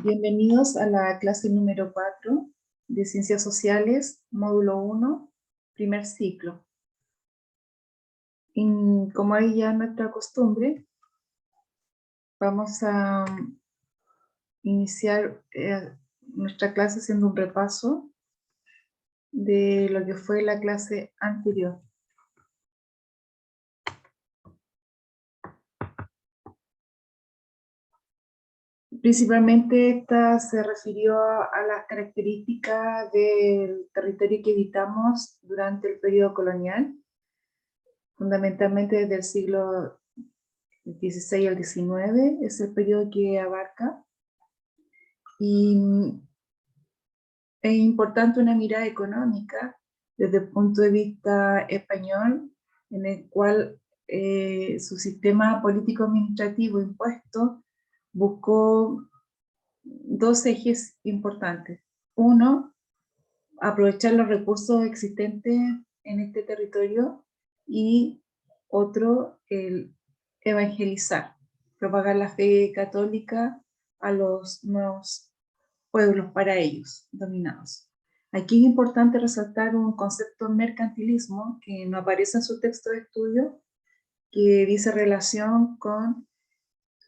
Bienvenidos a la clase número 4 de Ciencias Sociales, módulo 1, primer ciclo. Y como hay ya nuestra costumbre, vamos a iniciar nuestra clase haciendo un repaso de lo que fue la clase anterior. Principalmente esta se refirió a las características del territorio que habitamos durante el periodo colonial, fundamentalmente desde el siglo XVI al XIX, es el periodo que abarca. Y es importante una mirada económica desde el punto de vista español, en el cual su sistema político-administrativo impuesto buscó dos ejes importantes. Uno, aprovechar los recursos existentes en este territorio, y otro, el evangelizar, propagar la fe católica a los nuevos pueblos para ellos dominados. Aquí es importante resaltar un concepto de mercantilismo que no aparece en su texto de estudio, que dice relación con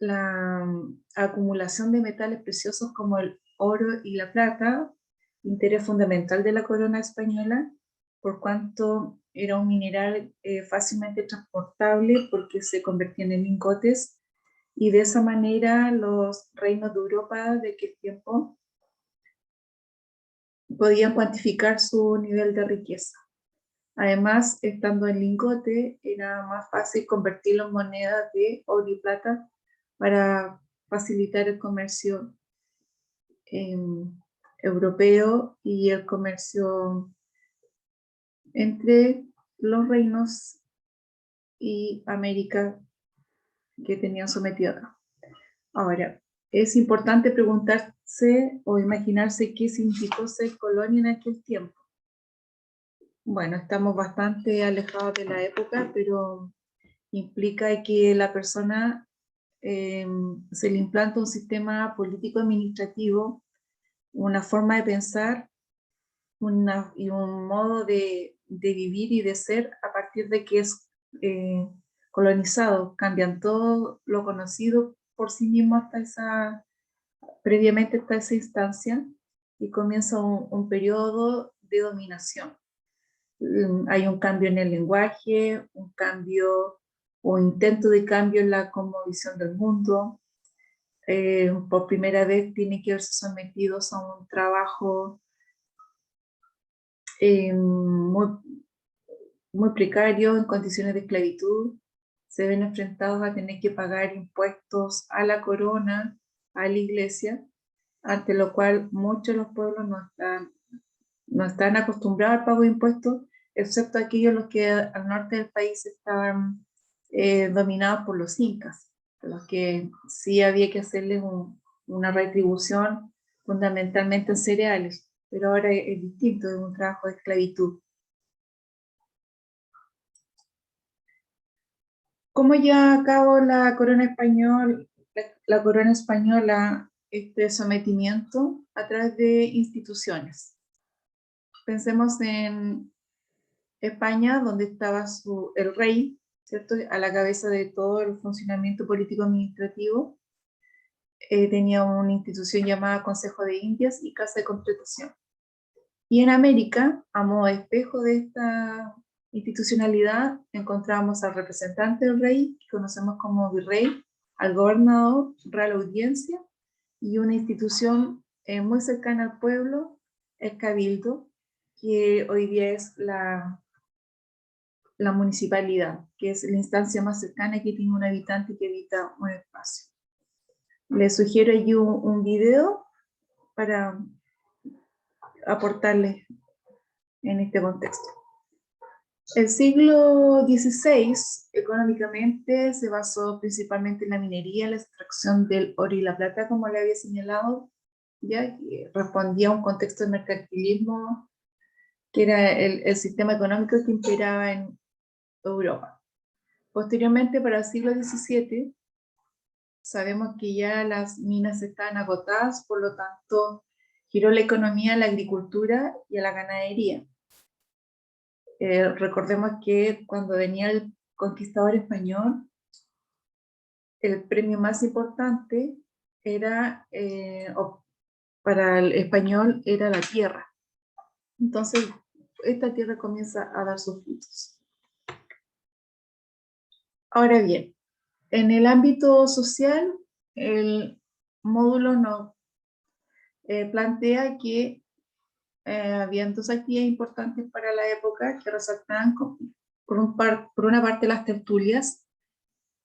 la acumulación de metales preciosos como el oro y la plata, interés fundamental de la corona española, por cuanto era un mineral fácilmente transportable porque se convertía en lingotes, y de esa manera los reinos de Europa de aquel tiempo podían cuantificar su nivel de riqueza. Además, estando en lingote, era más fácil convertirlo en monedas de oro y plata para facilitar el comercio europeo y el comercio entre los reinos y América que tenían sometido acá. Ahora, es importante preguntarse o imaginarse qué significó ser colonia en aquel tiempo. Bueno, estamos bastante alejados de la época, pero implica que la persona se le implanta un sistema político-administrativo, una forma de pensar y un modo de vivir y de ser a partir de que es colonizado. Cambian todo lo conocido por sí mismo previamente hasta esa instancia, y comienza un periodo de dominación. Hay un cambio en el lenguaje, un cambio o intento de cambio en la cosmovisión del mundo. Por primera vez tienen que verse sometidos a un trabajo muy, muy precario, en condiciones de esclavitud. Se ven enfrentados a tener que pagar impuestos a la corona, a la iglesia, ante lo cual muchos de los pueblos no están acostumbrados al pago de impuestos, excepto aquellos los que al norte del país estaban dominados por los incas, a los que sí había que hacerles una retribución fundamentalmente en cereales, pero ahora es distinto, es un trabajo de esclavitud. ¿Cómo lleva a cabo la corona española este sometimiento? A través de instituciones. Pensemos en España, donde estaba el rey, ¿cierto?, a la cabeza de todo el funcionamiento político-administrativo. Tenía una institución llamada Consejo de Indias y Casa de Contratación. Y en América, a modo de espejo de esta institucionalidad, encontramos al representante del rey, que conocemos como virrey, al gobernador, real audiencia, y una institución muy cercana al pueblo, el cabildo, que hoy día es la municipalidad, que es la instancia más cercana que tiene un habitante que habita un espacio. Les sugiero allí un video para aportarles en este contexto. El siglo XVI, económicamente, se basó principalmente en la minería, la extracción del oro y la plata, como le había señalado, ya que respondía a un contexto de mercantilismo, que era el sistema económico que imperaba en Europa. Posteriormente, para el siglo XVII, sabemos que ya las minas están agotadas, por lo tanto, giró la economía a la agricultura y a la ganadería. Recordemos que cuando venía el conquistador español, el premio más importante era, para el español, era la tierra. Entonces, esta tierra comienza a dar sus frutos. Ahora bien, en el ámbito social, el módulo nos plantea que habían dos actividades importantes para la época que resaltaban por una parte las tertulias,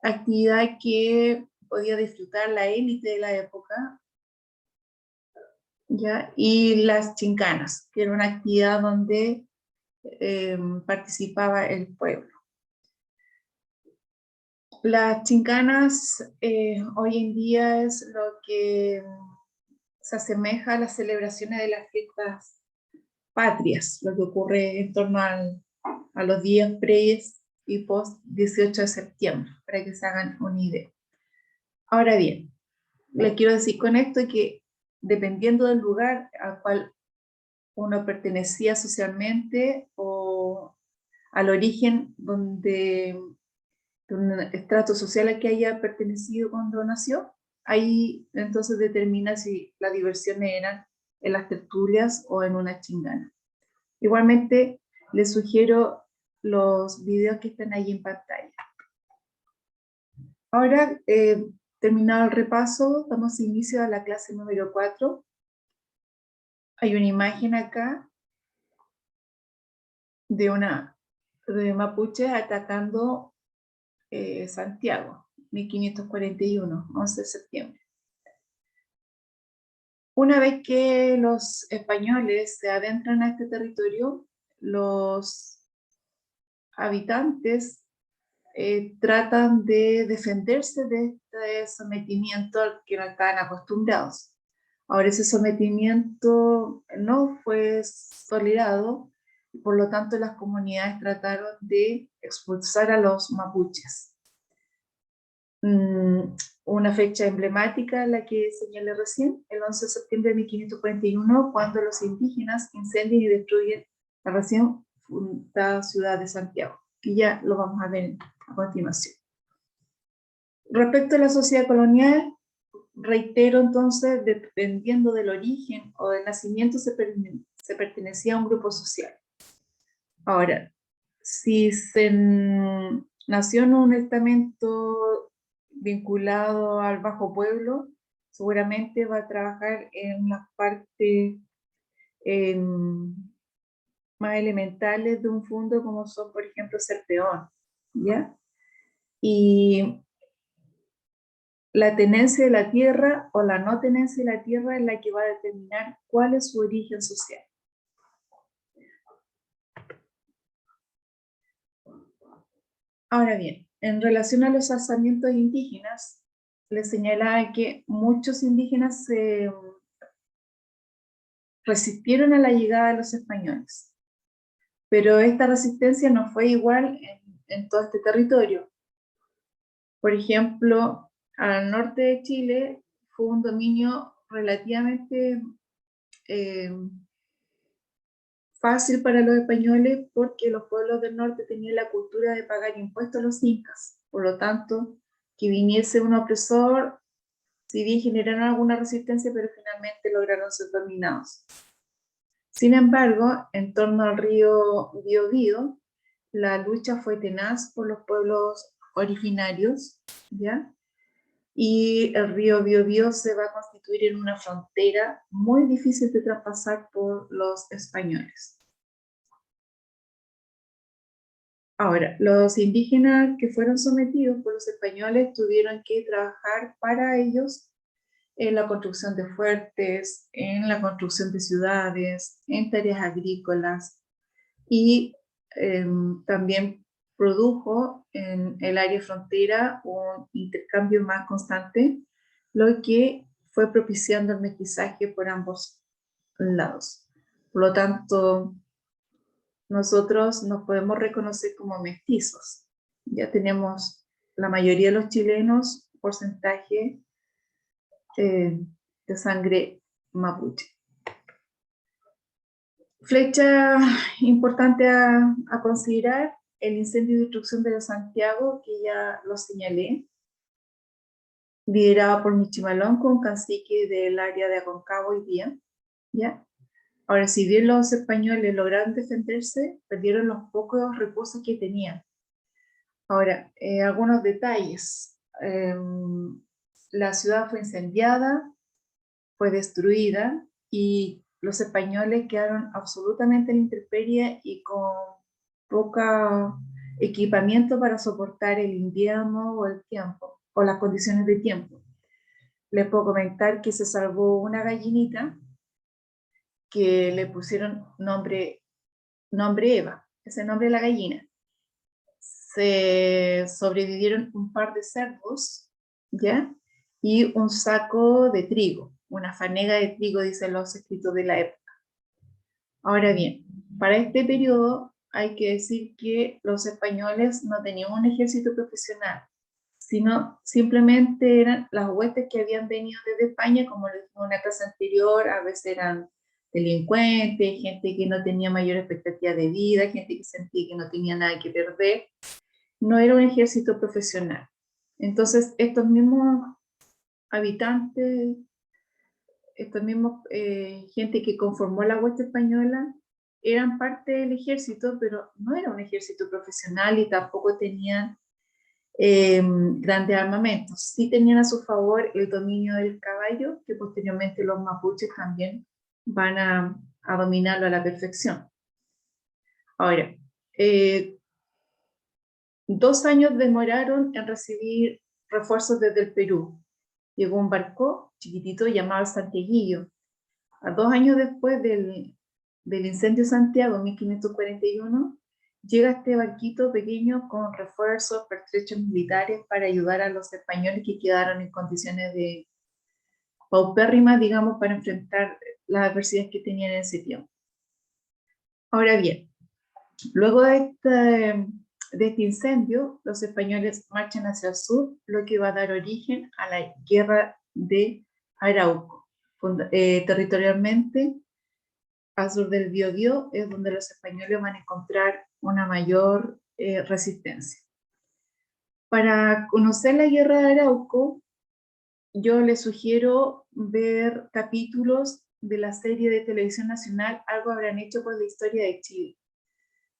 actividad que podía disfrutar la élite de la época, ¿ya? Y las chincanas, que era una actividad donde participaba el pueblo. Las chincanas hoy en día es lo que se asemeja a las celebraciones de las fiestas patrias, lo que ocurre en torno a los días pre y post 18 de septiembre, para que se hagan una idea. Ahora bien, les quiero decir con esto que dependiendo del lugar al cual uno pertenecía socialmente o al origen de un estrato social al que haya pertenecido cuando nació, ahí entonces determina si las diversiones eran en las tertulias o en una chingana. Igualmente, les sugiero los videos que están ahí en pantalla. Ahora, terminado el repaso, damos inicio a la clase número 4. Hay una imagen acá de mapuche atacando Santiago, 1541, 11 de septiembre. Una vez que los españoles se adentran a este territorio, los habitantes tratan de defenderse de este sometimiento al que no estaban acostumbrados. Ahora ese sometimiento no fue tolerado, y por lo tanto las comunidades trataron de expulsar a los mapuches. Una fecha emblemática, la que señalé recién, el 11 de septiembre de 1541, cuando los indígenas incendian y destruyen la recién fundada ciudad de Santiago, que ya lo vamos a ver a continuación. Respecto a la sociedad colonial, reitero entonces, dependiendo del origen o del nacimiento, se pertenecía a un grupo social. Ahora, si se nació en un estamento vinculado al bajo pueblo, seguramente va a trabajar en las partes más elementales de un fundo, como son, por ejemplo, ser peón, ¿ya? Y la tenencia de la tierra o la no tenencia de la tierra es la que va a determinar cuál es su origen social. Ahora bien, en relación a los alzamientos indígenas, les señalaba que muchos indígenas se resistieron a la llegada de los españoles, pero esta resistencia no fue igual en todo este territorio. Por ejemplo, al norte de Chile fue un dominio relativamente fácil para los españoles porque los pueblos del norte tenían la cultura de pagar impuestos a los incas. Por lo tanto, que viniese un opresor, si bien generaron alguna resistencia, pero finalmente lograron ser dominados. Sin embargo, en torno al río Biobío, la lucha fue tenaz por los pueblos originarios, ¿ya? Y el río Biobío se va a constituir en una frontera muy difícil de traspasar por los españoles. Ahora, los indígenas que fueron sometidos por los españoles tuvieron que trabajar para ellos en la construcción de fuertes, en la construcción de ciudades, en tareas agrícolas, y también produjo en el área frontera un intercambio más constante, lo que fue propiciando el mestizaje por ambos lados. Por lo tanto, nosotros nos podemos reconocer como mestizos. Ya tenemos la mayoría de los chilenos porcentaje de sangre mapuche. Flecha importante a considerar, el incendio y destrucción de Santiago, que ya lo señalé, liderado por Michimalonco, un cacique del área de Aconcagua hoy día, ¿ya? Ahora, si bien los españoles lograron defenderse, perdieron los pocos recursos que tenían. Ahora, algunos detalles. La ciudad fue incendiada, fue destruida, y los españoles quedaron absolutamente en la intemperie y con poco equipamiento para soportar el invierno o el tiempo, o las condiciones de tiempo. Les puedo comentar que se salvó una gallinita que le pusieron nombre Eva, ese nombre de la gallina. Se sobrevivieron un par de cerdos, ¿ya? Y un saco de trigo, una fanega de trigo, dicen los escritos de la época. Ahora bien, para este periodo hay que decir que los españoles no tenían un ejército profesional, sino simplemente eran las huestes que habían venido desde España, como les dije en una clase anterior, a veces eran delincuentes, gente que no tenía mayor expectativa de vida, gente que sentía que no tenía nada que perder. No era un ejército profesional. Entonces, estos mismos habitantes, estos mismos gente que conformó la hueste española, eran parte del ejército, pero no era un ejército profesional y tampoco tenían grandes armamentos. Sí tenían a su favor el dominio del caballo, que posteriormente los mapuches también van a dominarlo a la perfección. Ahora, 2 años demoraron en recibir refuerzos desde el Perú. Llegó un barco chiquitito llamado el Santiaguillo. A 2 años después del incendio de Santiago, en 1541, llega este barquito pequeño con refuerzos, pertrechos militares para ayudar a los españoles que quedaron en condiciones de paupérrimas, digamos, para enfrentar las adversidades que tenían en ese tiempo. Ahora bien, luego de este incendio, los españoles marchan hacia el sur, lo que va a dar origen a la Guerra de Arauco. Territorialmente, al sur del Biobío, es donde los españoles van a encontrar una mayor resistencia. Para conocer la Guerra de Arauco, yo les sugiero ver capítulos de la serie de televisión nacional Algo habrán hecho por la historia de Chile.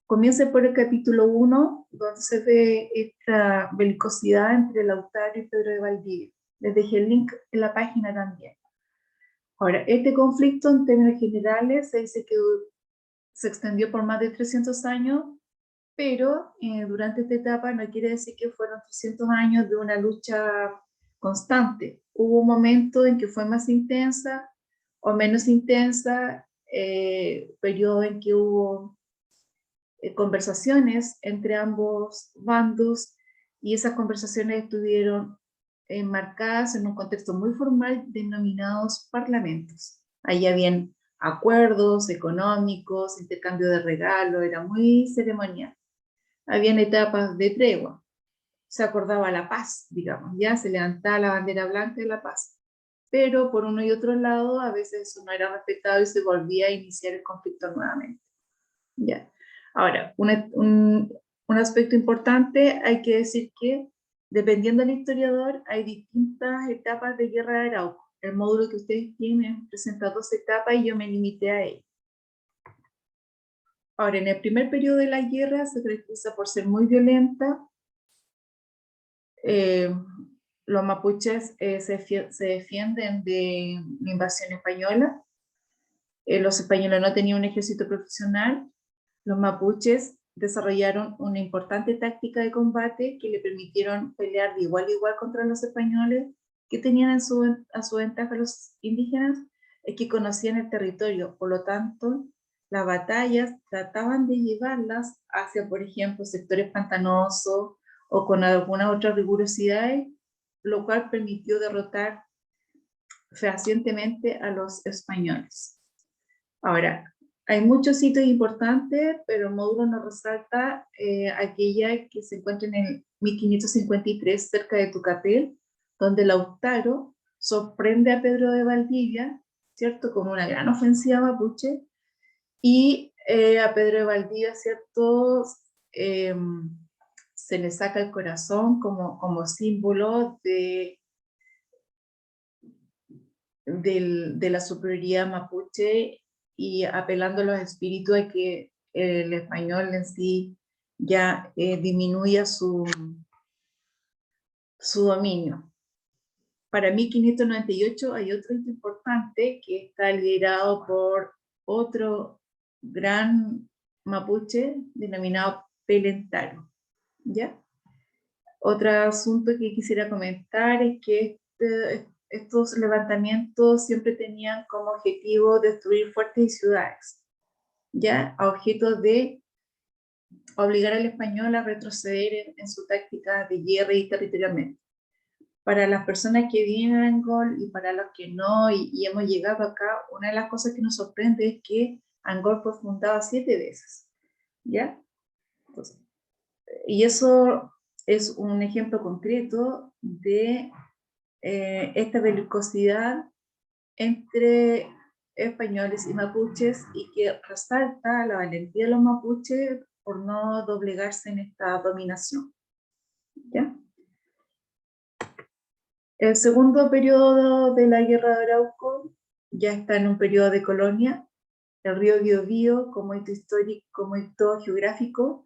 Comience por el capítulo 1, donde se ve esta belicosidad entre Lautaro y Pedro de Valdivia. Les dejé el link en la página también. Ahora, este conflicto en términos generales se dice que se extendió por más de 300 años, pero durante esta etapa no quiere decir que fueron 300 años de una lucha constante. Hubo un momento en que fue más intensa o menos intensa, periodo en que hubo conversaciones entre ambos bandos, y esas conversaciones estuvieron enmarcadas en un contexto muy formal denominados parlamentos. Ahí habían acuerdos económicos, intercambio de regalos, era muy ceremonial. Habían etapas de tregua, se acordaba la paz, digamos, ya se levantaba la bandera blanca de la paz. Pero por uno y otro lado, a veces eso no era respetado y se volvía a iniciar el conflicto nuevamente. Ya. Ahora, un aspecto importante, hay que decir que dependiendo del historiador, hay distintas etapas de Guerra de Arauco. El módulo que ustedes tienen presenta 2 etapas y yo me limité a ello. Ahora, en el primer periodo de la guerra se caracteriza por ser muy violenta. Los mapuches se defienden de la invasión española. Los españoles no tenían un ejército profesional. Los mapuches desarrollaron una importante táctica de combate que le permitieron pelear de igual a igual contra los españoles, que tenían a su ventaja los indígenas, es que conocían el territorio. Por lo tanto, las batallas trataban de llevarlas hacia, por ejemplo, sectores pantanosos o con alguna otra rigurosidad, lo cual permitió derrotar fehacientemente a los españoles. Ahora, hay muchos sitios importantes, pero el módulo nos resalta aquella que se encuentra en el 1553 cerca de Tucapel, donde Lautaro sorprende a Pedro de Valdivia, ¿cierto?, como una gran ofensiva mapuche, y a Pedro de Valdivia, ¿cierto?, se le saca el corazón como símbolo de la superioridad mapuche, y apelando a los espíritus de que el español en sí ya disminuya su dominio. Para 1598 hay otro hito importante que está liderado por otro gran mapuche denominado Pelentaro, ¿ya? Otro asunto que quisiera comentar es que estos levantamientos siempre tenían como objetivo destruir fuertes y ciudades, ¿ya? A objeto de obligar al español a retroceder en su táctica de guerra y territorialmente. Para las personas que viven en Angol y para los que no, y hemos llegado acá, una de las cosas que nos sorprende es que Angol fue fundada 7 veces, ¿ya? Entonces, y eso es un ejemplo concreto de esta belicosidad entre españoles y mapuches, y que resalta la valentía de los mapuches por no doblegarse en esta dominación, ¿ya? El segundo periodo de la Guerra de Arauco ya está en un periodo de colonia. El río Biobío, como hito histórico, como hito geográfico,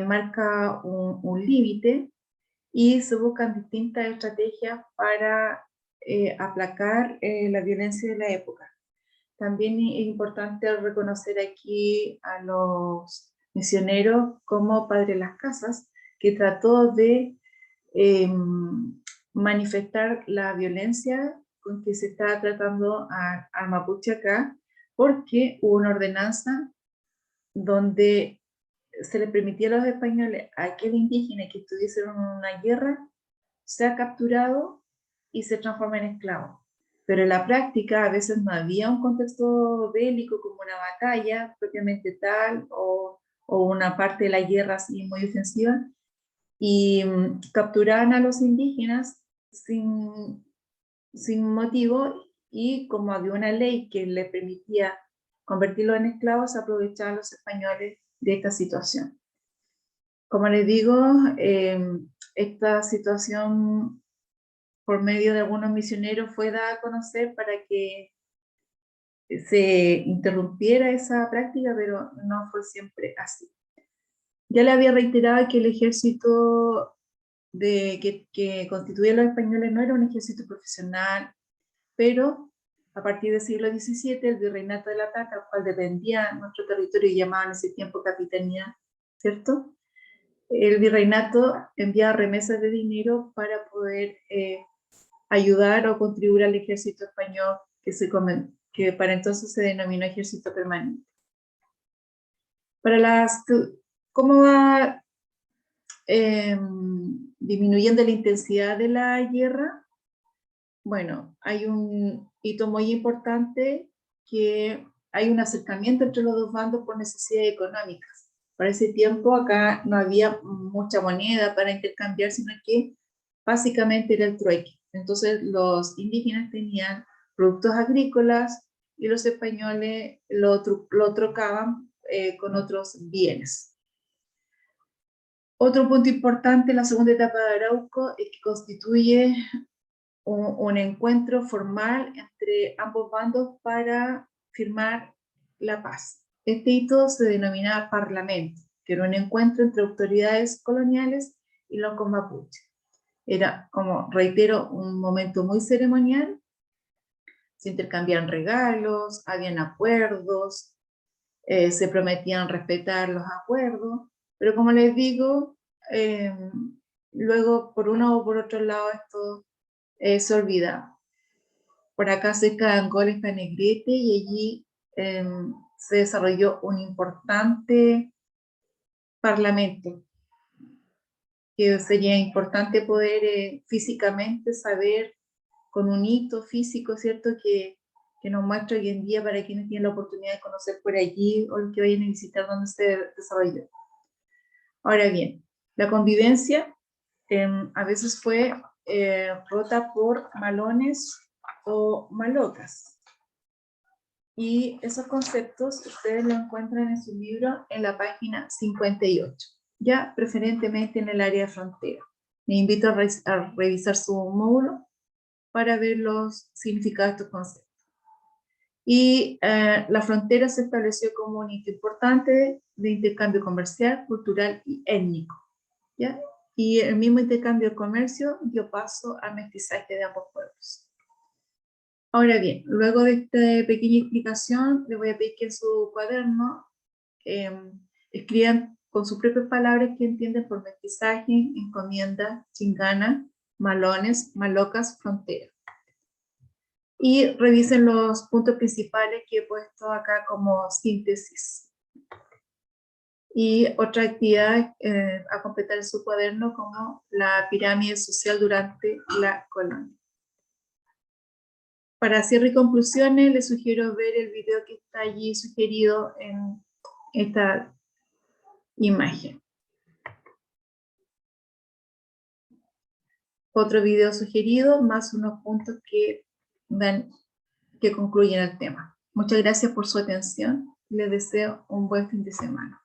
marca un límite, y se buscan distintas estrategias para aplacar la violencia de la época. También es importante reconocer aquí a los misioneros como Padre Las Casas, que trató de manifestar la violencia con que se está tratando al mapuche acá, porque hubo una ordenanza donde se le permitía a los españoles, a aquel indígena que estuviese en una guerra, sea capturado y se transforma en esclavo. Pero en la práctica a veces no había un contexto bélico como una batalla propiamente tal, o una parte de la guerra así muy ofensiva, y capturaban a los indígenas sin motivo, y como había una ley que le permitía convertirlos en esclavos, aprovechaban los españoles de esta situación. Como les digo, esta situación por medio de algunos misioneros fue dada a conocer para que se interrumpiera esa práctica, pero no fue siempre así. Ya le había reiterado que el ejército que constituía los españoles no era un ejército profesional, pero a partir del siglo XVII, el virreinato de la Ataca, al cual dependía nuestro territorio y llamaban en ese tiempo capitanía, ¿cierto? El virreinato enviaba remesas de dinero para poder ayudar o contribuir al ejército español que para entonces se denominó ejército permanente. ¿Cómo va disminuyendo la intensidad de la guerra? Bueno, hay un hito muy importante, que hay un acercamiento entre los dos bandos por necesidades económicas. Para ese tiempo acá no había mucha moneda para intercambiar, sino que básicamente era el trueque. Entonces los indígenas tenían productos agrícolas y los españoles lo trocaban con otros bienes. Otro punto importante en la segunda etapa de Arauco es que constituye un encuentro formal entre ambos bandos para firmar la paz. Este hito se denominaba Parlamento, que era un encuentro entre autoridades coloniales y los mapuches. Era, como reitero, un momento muy ceremonial. Se intercambiaban regalos, habían acuerdos, se prometían respetar los acuerdos, pero como les digo, luego por uno o por otro lado esto se olvida. Por acá cerca de Angol está Negrete, y allí se desarrolló un importante parlamento, que sería importante poder físicamente saber, con un hito físico, ¿cierto?, que nos muestra hoy en día para quienes tienen la oportunidad de conocer por allí o que vayan a visitar donde se desarrolló. Ahora bien, la convivencia a veces fue rota por malones o malocas. Y esos conceptos ustedes los encuentran en su libro en la página 58, ya preferentemente en el área de frontera. Les invito a revisar su módulo para ver los significados de estos conceptos. Y la frontera se estableció como un hito importante de intercambio comercial, cultural y étnico, ¿ya? Y el mismo intercambio de comercio dio paso al mestizaje de ambos pueblos. Ahora bien, luego de esta pequeña explicación, les voy a pedir que en su cuaderno escriban con sus propias palabras qué entienden por mestizaje, encomienda, chingana, malones, malocas, frontera. Y revisen los puntos principales que he puesto acá como síntesis. Y otra actividad a completar en su cuaderno como la pirámide social durante la colonia. Para cierre y conclusiones, les sugiero ver el video que está allí sugerido en esta imagen. Otro video sugerido, más unos puntos que concluyen el tema. Muchas gracias por su atención. Les deseo un buen fin de semana.